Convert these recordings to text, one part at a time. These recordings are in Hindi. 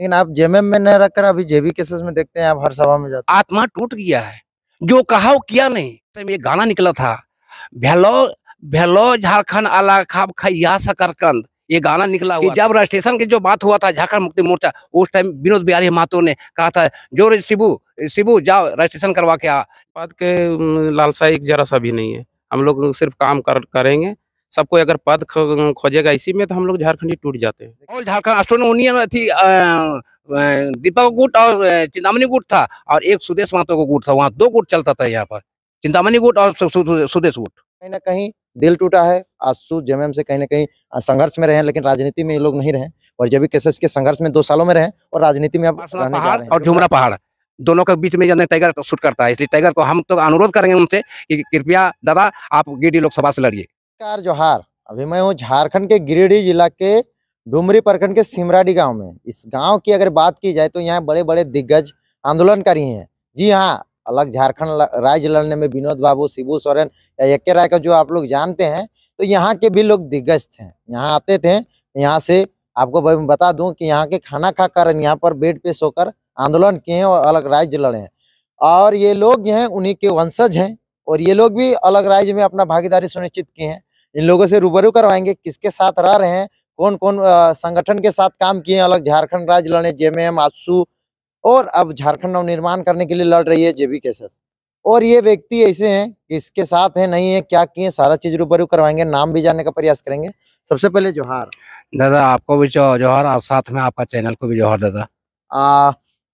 लेकिन आप जेएमएम में न रखकर अभी जेबी केसेस में देखते हैं, आप हर सभा में जाते आत्मा टूट गया है, जो कहा वो किया नहीं। तो ये गाना निकला था, भेलो भेलो झारखंड आला खाब खैया सकरकंद, ये गाना निकला हुआ जब रजिस्ट्रेशन की जो बात हुआ था झारखंड मुक्ति मोर्चा, उस टाइम विनोद बिहारी महतो ने कहा था, जो शिबू शिबू जाओ रजिस्ट्रेशन करवा के आ। पद के लालसा एक जरा सा भी नहीं है। हम लोग सिर्फ काम करेंगे। सबको अगर पद खोजेगा इसी में, तो हम लोग झारखंडी टूट जाते हैं। और झारखंड स्टोन यूनियन थी, दीपक गुट और चिंतामणि गुट था, और एक सुदेश महतो का गुट था। वहाँ 2 गुट चलता था यहाँ पर, चिंतामणि गुट और सुदेश गुट। कहीं ना कहीं दिल टूटा है। आसू जेएमएम से कहीं ना कहीं संघर्ष में रहे, लेकिन राजनीति में ये लोग नहीं रहे, और जेबी केसेस के संघर्ष में 2 सालों में रहे, और राजनीति में अब रहने जा पहाड़ रहे हैं। और झुमरा पहाड़ दोनों के बीच में जाने टाइगर शूट करता है, इसलिए टाइगर को हम तो अनुरोध करेंगे उनसे कि कृपया दादा आप गिरिडीह लोकसभा से लड़िए। नमस्कार, जोहार। अभी मैं हूँ झारखंड के गिरिडीह जिला के डुमरी प्रखंड के सिमराडी गांव में। इस गांव की अगर बात की जाए तो यहाँ बड़े-बड़े दिग्गज आंदोलनकारी हैं। जी हाँ, अलग झारखंड राज्य लड़ने में विनोद बाबू, शिबू सोरेन या एके राय का जो आप लोग जानते हैं, तो यहाँ के भी लोग दिग्गज थे। यहाँ आते थे, यहाँ से आपको बता दूं कि यहाँ के खाना खाकर यहाँ पर बेड पे सोकर आंदोलन किए हैं और अलग राज्य लड़े हैं। और ये लोग जो हैं उन्हीं के वंशज हैं, और ये लोग भी अलग राज्य में अपना भागीदारी सुनिश्चित किए हैं। इन लोगों से रूबरू करवाएंगे किसके साथ रह रहे हैं, कौन कौन संगठन के साथ काम किए हैं, अलग झारखंड राज्य लड़े, जेएमएम, आजसू, और अब झारखंड नवनिर्माण करने के लिए लड़ रही है जेबी केसेस। और ये व्यक्ति ऐसे हैं, किसके साथ है, नहीं है, क्या किए, सारा चीज रूबरू करवाएंगे, नाम भी जानने का प्रयास करेंगे। सबसे पहले जोहार दादा, आपको भी जोहार, और साथ में आपका चैनल को भी जोहार दादा।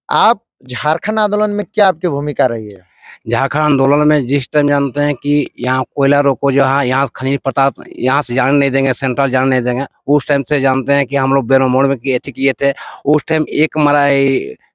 आप झारखंड आंदोलन में क्या आपकी भूमिका रही है? झारखंड आंदोलन में जिस टाइम जानते हैं कि यहाँ कोयला रोको, जो है यहाँ खनिज पदार्थ यहाँ से जाने नहीं देंगे, सेंट्रल जाने नहीं देंगे, उस टाइम से जानते हैं कि हम लोग बेरो मोड़ में किए थे। उस टाइम एक हमारा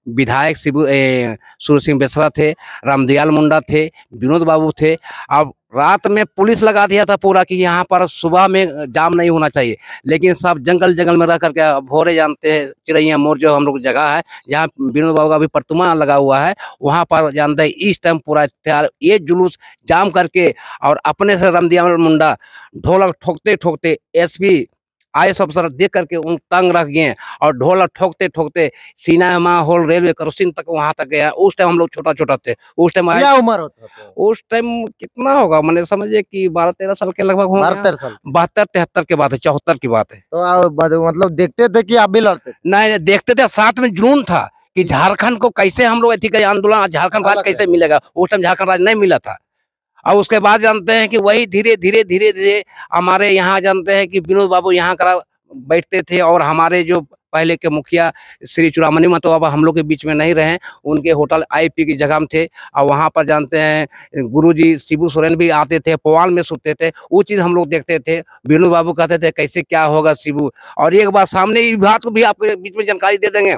विधायक सूर्य सिंह बेसरा थे, रामदयाल मुंडा थे, विनोद बाबू थे। अब रात में पुलिस लगा दिया था पूरा कि यहाँ पर सुबह में जाम नहीं होना चाहिए, लेकिन सब जंगल में रह करके भोरे जानते हैं चिड़ैया मोड़ जो हम लोग जगह है जहाँ विनोद बाबू का भी प्रतिमा लगा हुआ है, वहाँ पर जानते हैं इस टाइम पूरा तैयार ये जुलूस जाम करके, और अपने से रामदयाल मुंडा ढोलक ठोकते ठोकते एसपी आईएएस अफसर देख करके उन तंग रख गए, और ढोलक ठोकते ठोकते सिनेमा हॉल रेलवे क्रॉसिंग तक वहां तक गया। उस टाइम हम लोग छोटा थे। उस टाइम क्या उम्र होता था? उस टाइम कितना होगा, मैंने समझिए कि 12-13 साल के लगभग होंगे। 72 साल 72-73 की बात है, 74 की बात है। तो आप मतलब देखते थे कि आप भी लड़ते थे? नहीं, देखते थे, साथ में जुनून था कि झारखंड को कैसे हम लोग ऐसी आंदोलन, झारखंड राज्य कैसे मिलेगा। उस टाइम झारखंड राज्य नहीं मिला था। और उसके बाद जानते हैं कि वही धीरे धीरे हमारे यहाँ जानते हैं कि विनोद बाबू यहाँ करा बैठते थे, और हमारे जो पहले के मुखिया श्री चुरामनी महतो अब हम लोग के बीच में नहीं रहे, उनके होटल आईपी की जगह में थे, और वहाँ पर जानते हैं गुरुजी शिबू सोरेन भी आते थे, पुआल में सोते थे। वो चीज़ हम लोग देखते थे। विनोद बाबू कहते थे कैसे क्या होगा शिबू। और एक बार सामने इस बात को भी आपके बीच में जानकारी दे देंगे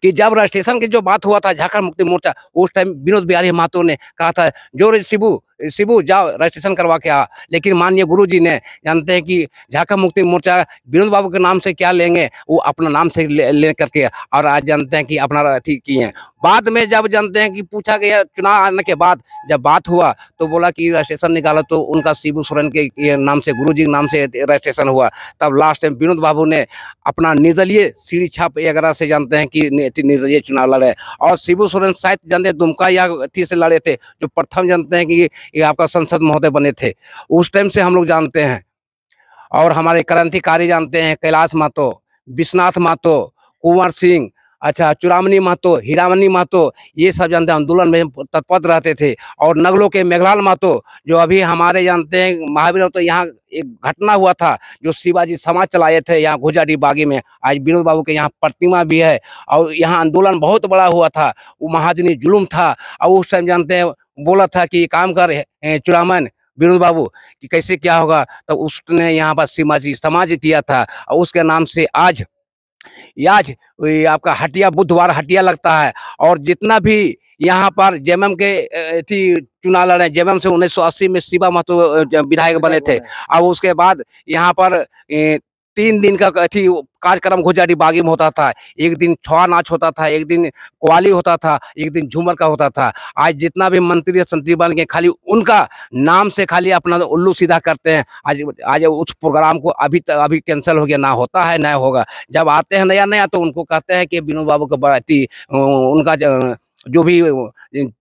कि जब रजिस्ट्रेशन की जो बात हुआ था झारखंड मुक्ति मोर्चा, उस टाइम विनोद बिहारी महतो ने कहा था, जो शिबू जाओ रजिस्ट्रेशन करवा के आ। लेकिन माननीय गुरुजी ने जानते हैं कि झारखंड मुक्ति मोर्चा विनोद बाबू के नाम से क्या लेंगे, वो अपना नाम से ले करके, और आज जानते हैं कि अपना अथी किए हैं। बाद में जब जानते हैं कि पूछा गया, चुनाव आने के बाद जब बात हुआ तो बोला कि रजिस्ट्रेशन निकाला, तो उनका शिबू सोरेन के नाम से, गुरुजी के नाम से रजिस्ट्रेशन हुआ। तब लास्ट टाइम विनोद बाबू ने अपना निर्दलीय सीढ़ी छाप वगैरह से जानते हैं कि निर्दलीय चुनाव लड़े, और शिबू सोरेन शायद जानते हैं दुमका या अथी से लड़े थे, जो प्रथम जानते हैं कि ये आपका संसद महोदय बने थे। उस टाइम से हम लोग जानते हैं। और हमारे क्रांतिकारी जानते हैं कैलाश महतो, विश्वनाथ महतो, कुंवर सिंह, अच्छा चुरामनी महतो, हीरामनी महतो, ये सब जानते हैं आंदोलन में तत्पर रहते थे। और नगलों के मेघलाल महतो, जो अभी हमारे जानते हैं महावीर, तो यहाँ एक घटना हुआ था जो शिवाजी समाज चलाए थे यहाँ घुजाडी बागी में। आज विनोद बाबू के यहाँ प्रतिमा भी है, और यहाँ आंदोलन बहुत बड़ा हुआ था। वो महाजनी जुलूम था, और उस टाइम जानते हैं बोला था कि काम कर चुरामन विनोद बाबू कि कैसे क्या होगा, तो उसने यहाँ पर शिवाजी समाज किया था, और उसके नाम से आज आपका हटिया, बुधवार हटिया लगता है। और जितना भी यहाँ पर जेएमएम के चुनाव लड़े, जेएमएम से 1980 में शिवा महतो विधायक बने थे, और उसके बाद यहाँ पर 3 दिन का अथी कार्यक्रम गुजारी बागी में होता था। एक दिन छुआ नाच होता था, एक दिन कव्वाली होता था, एक दिन झूमर का होता था। आज जितना भी मंत्री या संतरी बन के खाली उनका नाम से खाली अपना उल्लू सीधा करते हैं। आज आज उस प्रोग्राम को अभी कैंसिल हो गया, ना होता है ना होगा। जब आते हैं नया-नया तो उनको कहते हैं कि विनोद बाबू का बराती उनका जो भी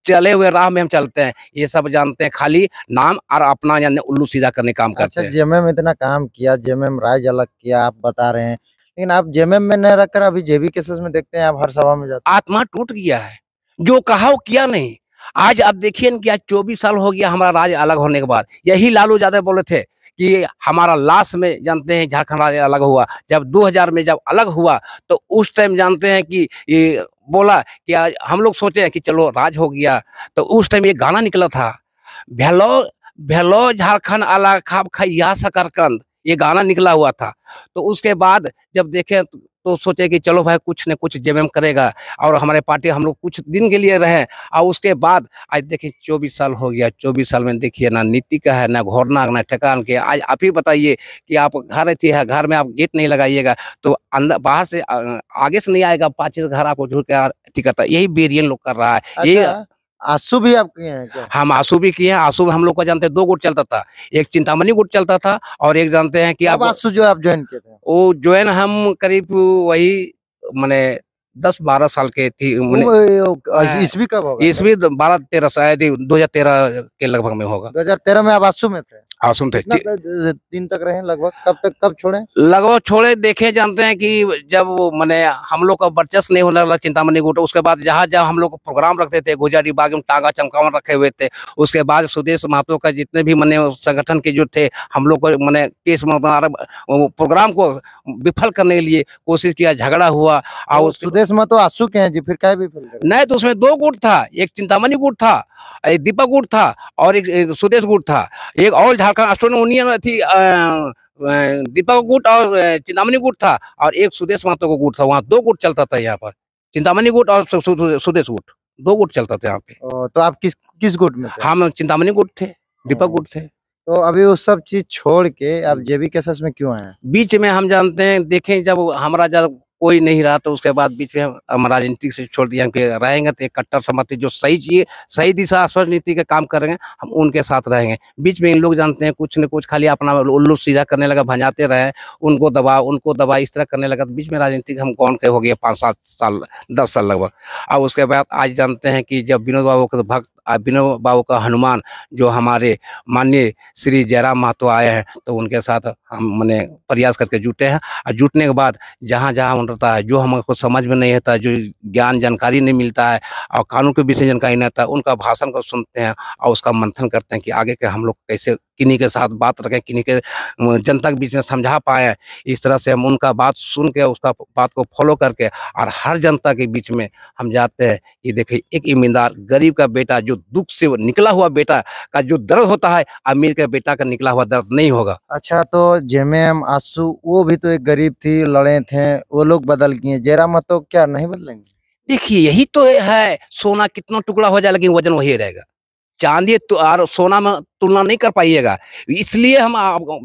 चले हुए राह में हम चलते हैं, ये सब जानते हैं, खाली नाम और अपना यानी उल्लू सीधा करने काम करते अच्छा, हैं। जेएमएम इतना काम किया, जेएमएम राज अलग किया, आप बता रहे हैं, लेकिन आप जेएमएम में न रखकर अभी जेबी केसेस में देखते हैं, आप हर सभा में जाते हैं। आत्मा टूट गया है, जो कहा वो किया नहीं। आज आप देखिए न कि आज 24 साल हो गया हमारा राज्य अलग होने के बाद। यही लालू यादव बोले थे कि हमारा लास्ट में जानते हैं झारखंड राज्य अलग हुआ। जब 2000 में जब अलग हुआ तो उस टाइम जानते हैं कि ये बोला कि आज हम लोग सोचे हैं कि चलो राज हो गया। तो उस टाइम ये गाना निकला था, भेलो भेलो झारखंड अलग खाब खैया शकरकंद, ये गाना निकला हुआ था। तो उसके बाद जब देखे तो सोचे कि चलो भाई कुछ न कुछ जेएमएम करेगा और हमारे पार्टी हम लोग कुछ दिन के लिए रहे। और उसके बाद आज देखिए 24 साल हो गया। 24 साल में देखिए ना नीति का है, ना घोरना, ना ठेकान के। आज आप ही बताइए कि आप घर रहती है, घर में आप गेट नहीं लगाइएगा तो अंदर बाहर से आगे से नहीं आएगा, पाछे से घर आपको झूठ के अथी करता है। यही बेरियन लोग कर रहा है। ये अच्छा, आंसू भी आप किए हैं क्या? हम आंसू भी किए हैं। आंसू में हम लोग को जानते हैं 2 गुट चलता था, एक चिंतामणि गुट चलता था और एक जानते हैं कि अब आप आंसू जो आप ज्वाइन किए थे, वो जोइन हम करीब वही माने 10-12 साल के थी ईस्वी कब होगा? ईस्वी 12-13 शायद 2013 के लगभग में होगा। 2013 में आप आंसू में थे? आसुम थे कितना दिन तक रहे लगभग? कब छोड़े? लगभग छोड़े। देखे जानते हैं कि जब माने हम लोग का वर्चस्व नहीं होने लगा चिंतामणि गुट, उसके बाद जहाँ जहाँ हम लोग को प्रोग्राम रखते थे, गुजारी बाग में टांगा चमकावन रखे हुए थे। उसके बाद सुदेश महतो का जितने भी माने संगठन के जो थे, हम लोग को माने केस में प्रोग्राम को विफल करने के लिए कोशिश किया, झगड़ा हुआ। और सुदेश में तो आंसू के हैं जी, फिर क्या विफल करे? नहीं तो उसमें 2 गुट था, एक चिंतामणि गुट था, एक दीपक गुट था और एक सुदेश गुट था। एक और झारखंड स्टूडेंट यूनियन थी, दीपक गुट और चिंतामणि गुट था और एक सुदेश महतो को गुट था। वहाँ 2 गुट चलता था यहाँ पर, चिंतामणि गुट और सुदेश गुट, 2 गुट चलता था यहाँ पे। तो आप किस गुट में थे? हम चिंतामणि गुट थे, दीपक गुट थे। तो अभी वो सब चीज छोड़ के आप जेबी केसेस में क्यों आए? बीच में हम जानते हैं, देखें जब हमारा जब कोई नहीं रहा तो उसके बाद बीच में हम राजनीतिक से छोड़ दिया कि रहेंगे तो एक कट्टर समर्थी जो सही चीज, सही दिशा स्पष्ट नीति का काम करेंगे, हम उनके साथ रहेंगे। बीच में इन लोग जानते हैं कुछ न कुछ खाली अपना उल्लू सीधा करने लगा, भंजाते रहे, उनको दबा इस तरह करने लगा। तो बीच में राजनीतिक हम कौन के हो गए 5-7 साल 10 साल लगभग। और उसके बाद आज जानते हैं कि जब विनोद बाबू के भक्त, विनोद बाबू का हनुमान जो हमारे माननीय श्री जयराम महतो आए हैं, तो उनके साथ हम मैंने प्रयास करके जुटे हैं। और जुटने के बाद जहाँ जहाँ होता है, जो हमको समझ में नहीं आता, जो ज्ञान जानकारी नहीं मिलता है और कानून के विषय जानकारी नहीं आता, उनका भाषण को सुनते हैं और उसका मंथन करते हैं कि आगे के हम लोग कैसे किन्हीं के साथ बात रखें, किन्हीं के जनता के बीच में समझा पाए। इस तरह से हम उनका बात सुन के उसका बात को फॉलो करके और हर जनता के बीच में हम जाते हैं कि देखिए एक ईमानदार गरीब का बेटा जो दुख से निकला हुआ बेटा का जो दर्द होता है, अमीर के बेटा का निकला हुआ दर्द नहीं होगा। अच्छा, तो जेएमएम आंसू वो भी तो एक गरीब थी, लड़े थे, वो लोग बदल गए, जयराम महतो क्या नहीं बदलेंगे? देखिए यही तो है, सोना कितना टुकड़ा हो जाए लेकिन वजन वही रहेगा। चांदी तो और सोना में तुलना नहीं कर पाइएगा। इसलिए हम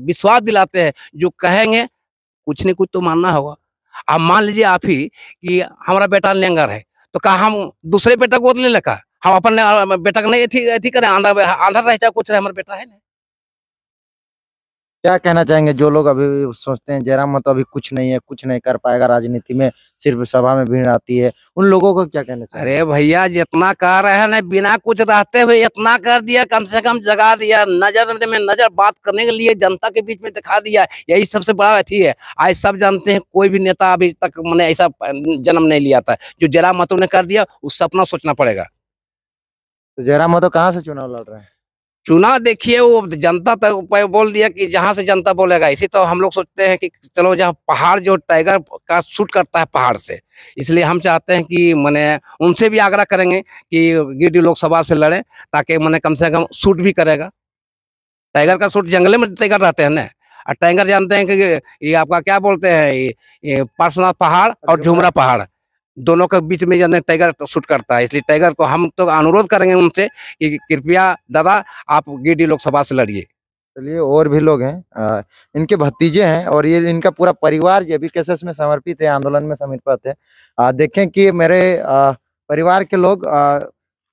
विश्वास दिलाते हैं, जो कहेंगे कुछ न कुछ तो मानना होगा। अब मान लीजिए आप ही कि हमारा बेटा लेंगर है, तो कहा हम दूसरे बेटा को बदलने लगा, हम अपने बेटा को नहीं अथी करें, आंधा रह चाहे कुछ रहे, हमारा बेटा है ना। क्या कहना चाहेंगे जो लोग अभी भी सोचते हैं जयराम महतो अभी कुछ नहीं है, कुछ नहीं कर पाएगा राजनीति में, सिर्फ सभा में भीड़ आती है, उन लोगों को क्या कहना चाहिए? अरे भैया जितना कह रहे हैं ना, बिना कुछ रहते हुए इतना कर दिया, कम से कम जगा दिया, नजर में नजर बात करने के लिए जनता के बीच में दिखा दिया, यही सबसे बड़ा अथी है। आज सब जानते हैं कोई भी नेता अभी तक मैंने ऐसा जन्म नहीं लिया था जो जयराम महतो ने कर दिया, उससे अपना सोचना पड़ेगा। तो जयराम महतो कहाँ से चुनाव लड़ रहे हैं? चुनाव देखिए वो जनता तक बोल दिया कि जहां से जनता बोलेगा। इसी तो हम लोग सोचते हैं कि चलो जहाँ पहाड़ जो टाइगर का शूट करता है पहाड़ से, इसलिए हम चाहते हैं कि मैंने उनसे भी आग्रह करेंगे कि गिरिडीह लोकसभा से लड़े, ताकि मैंने कम से कम शूट भी करेगा। टाइगर का शूट जंगले में टाइगर रहते हैं ना, और टाइगर जानते हैं कि ये आपका क्या बोलते हैं, ये पार्श्वनाथ पहाड़ और झुमरा पहाड़ दोनों के बीच में जाने टाइगर शूट करता है। इसलिए टाइगर को हम तो अनुरोध करेंगे उनसे कि कृपया दादा आप गिरिडीह लोकसभा से लड़िए। चलिए और भी लोग हैं, इनके भतीजे हैं और ये इनका पूरा परिवार जेबी केसेस में समर्पित है, आंदोलन में समर्पित है। देखें कि मेरे परिवार के लोग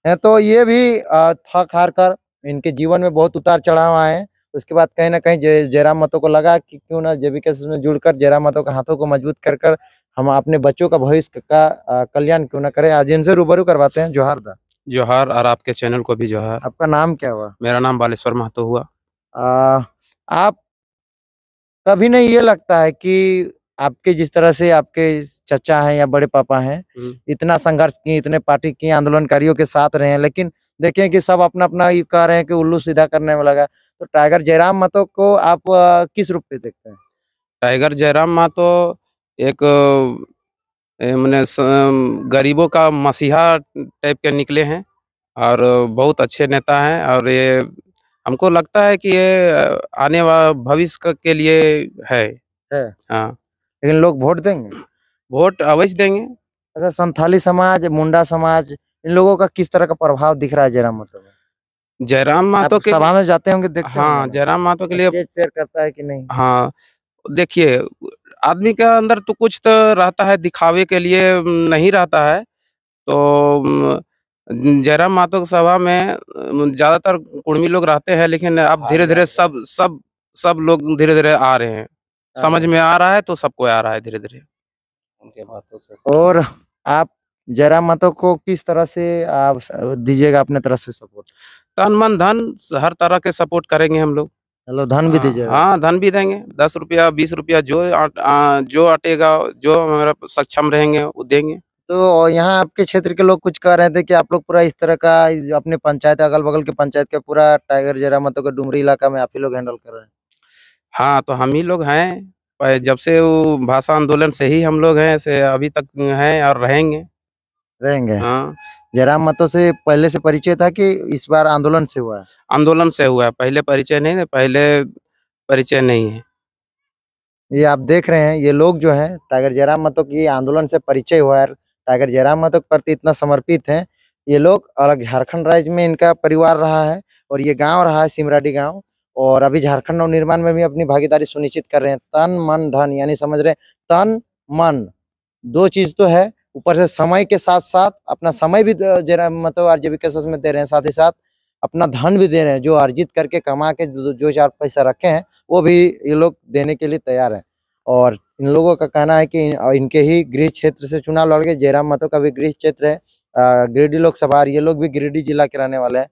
हैं, तो ये भी थक हार कर इनके जीवन में बहुत उतार चढ़ाव आए हैं। उसके बाद कहीं ना कहीं जयराम महतो को लगा कि क्यों ना जेबी केसेस में जुड़कर जयराम महतो के हाथों को मजबूत कर हम अपने बच्चों का भविष्य का कल्याण क्यों ना करें। आज इनसे रूबरू करवाते हैं। जोहार दा। जोहार, और आपके चैनल को भी जोहार। आपका नाम क्या हुआ? मेरा नाम बालेश्वर महतो हुआ। आप कभी नहीं ये लगता है कि आपके जिस तरह से आपके चचा हैं या बड़े पापा हैं, इतना संघर्ष किए, इतने पार्टी किए, आंदोलनकारियों के साथ रहे हैं, लेकिन देखें कि सब अपना अपना ये कह रहे हैं कि उल्लू सीधा करने में लगा, तो टाइगर जयराम महतो को आप किस रूप में देखते हैं? टाइगर जयराम महतो एक मैंने गरीबों का मसीहा टाइप के निकले हैं और बहुत अच्छे नेता हैं, और ये हमको लगता है कि ये आने वाला भविष्य के लिए है। हाँ, लेकिन लोग वोट देंगे? वोट अवश्य देंगे। अच्छा, संथाली समाज, मुंडा समाज, इन लोगों का किस तरह का प्रभाव दिख रहा है जयराम महतो में? जयराम महतो के सभा में जाते होंगे, देखते हाँ, होंगे? जयराम महतो के लिए स्टेज शेयर करता है कि नहीं? हाँ, देखिए आदमी के अंदर तो कुछ तो रहता है, दिखावे के लिए नहीं रहता है। तो जयराम महतो की सभा में ज्यादातर कुर्मी लोग रहते हैं, लेकिन अब धीरे धीरे सब लोग धीरे धीरे आ रहे हैं, समझ में आ रहा है, तो सबको आ रहा है धीरे धीरे उनके बातों से। और आप जयराम महतो को किस तरह से आप दीजिएगा अपने तरफ से सपोर्ट? तन मन धन हर तरह के सपोर्ट करेंगे हम लोग। चलो, धन भी दीजिएगा? हाँ, धन भी देंगे, 10 रुपया 20 रुपया जो अटेगा, जो हमारा सक्षम रहेंगे वो देंगे। तो यहाँ आपके क्षेत्र के लोग कुछ कह रहे थे कि आप लोग पूरा इस तरह का अपने पंचायत, अगल बगल के पंचायत का पूरा टाइगर जयराम महतो का डुमरी इलाका में आप ही लोग हैंडल कर रहे हैं? हाँ, तो हम ही लोग हैं, जब से वो भाषा आंदोलन से ही हम लोग हैं, से अभी तक हैं और रहेंगे। हाँ, जयराम महतो से पहले से परिचय था कि इस बार आंदोलन से हुआ है? आंदोलन से हुआ है, पहले परिचय नहीं है, पहले परिचय नहीं है। ये आप देख रहे हैं, ये लोग जो है टाइगर जयराम महतो की आंदोलन से परिचय हुआ है, टाइगर जयराम महतो के प्रति इतना समर्पित हैं। ये लोग अलग झारखंड राज्य में इनका परिवार रहा है और ये गांव रहा है सिमराडी गांव, और अभी झारखंड नवनिर्माण में भी अपनी भागीदारी सुनिश्चित कर रहे हैं। तन मन धन, यानी समझ रहे हैं, तन मन दो चीज तो है, ऊपर से समय के साथ साथ अपना समय भी जयराम महतो आरजेबी केसेस में दे रहे हैं, साथ ही साथ अपना धन भी दे रहे हैं, जो अर्जित करके कमा के जो 4 पैसा रखे हैं वो भी ये लोग देने के लिए तैयार हैं। और इन लोगों का कहना है कि इनके ही गृह क्षेत्र से चुनाव लड़ गए, जयराम महतो का भी गृह क्षेत्र है गिरिडीह लोकसभा, ये लोग भी गिरिडीह जिला के रहने वाले हैं।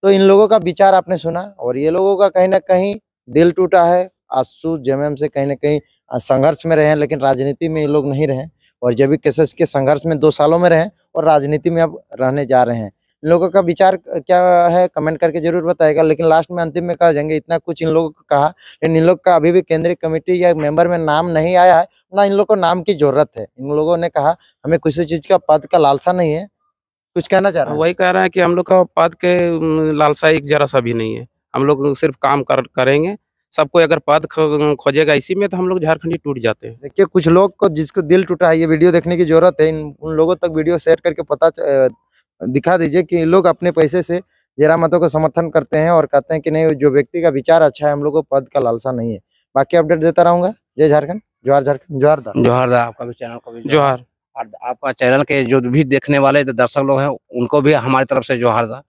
तो इन लोगों का विचार आपने सुना, और ये लोगों का कहीं ना कहीं दिल टूटा है। आसू जेएमएम से कहीं ना कहीं संघर्ष में रहे, लेकिन राजनीति में ये लोग नहीं रहे, और जेबी केसेस के संघर्ष में 2 सालों में रहे और राजनीति में अब रहने जा रहे हैं। इन लोगों का विचार क्या है कमेंट करके जरूर बताएगा, लेकिन लास्ट में अंतिम में कह जाएंगे, इतना कुछ इन लोगों को कहा, लेकिन इन लोग का अभी भी केंद्रीय कमेटी या मेंबर में नाम नहीं आया है, ना इन लोग को नाम की जरूरत है। इन लोगों ने कहा हमें किसी चीज का पद का लालसा नहीं है। कुछ कहना चाह रहे हैं? वही कह रहे हैं कि हम लोग का पद के लालसा एक जरा सा भी नहीं है, हम लोग सिर्फ काम करेंगे। सबको अगर पद खोजेगा इसी में, तो हम लोग झारखंडी टूट जाते हैं। देखिए, कुछ लोग को जिसको दिल टूटा है, ये वीडियो देखने की जरूरत है, उन लोगों तक वीडियो शेयर करके पता दिखा दीजिए कि लोग अपने पैसे से जयराम महतो को समर्थन करते हैं और कहते हैं कि नहीं, जो व्यक्ति का विचार अच्छा है, हम लोग को पद का लालसा नहीं है। बाकी अपडेट देता रहूंगा। जय झारखंड, जोहार झारखंड, जोहार दा। जोहार दा, आपका भी चैनल को भी जोहार। और आपका चैनल के जो भी देखने वाले दर्शक लोग हैं, उनको भी हमारी तरफ से जोहार दा।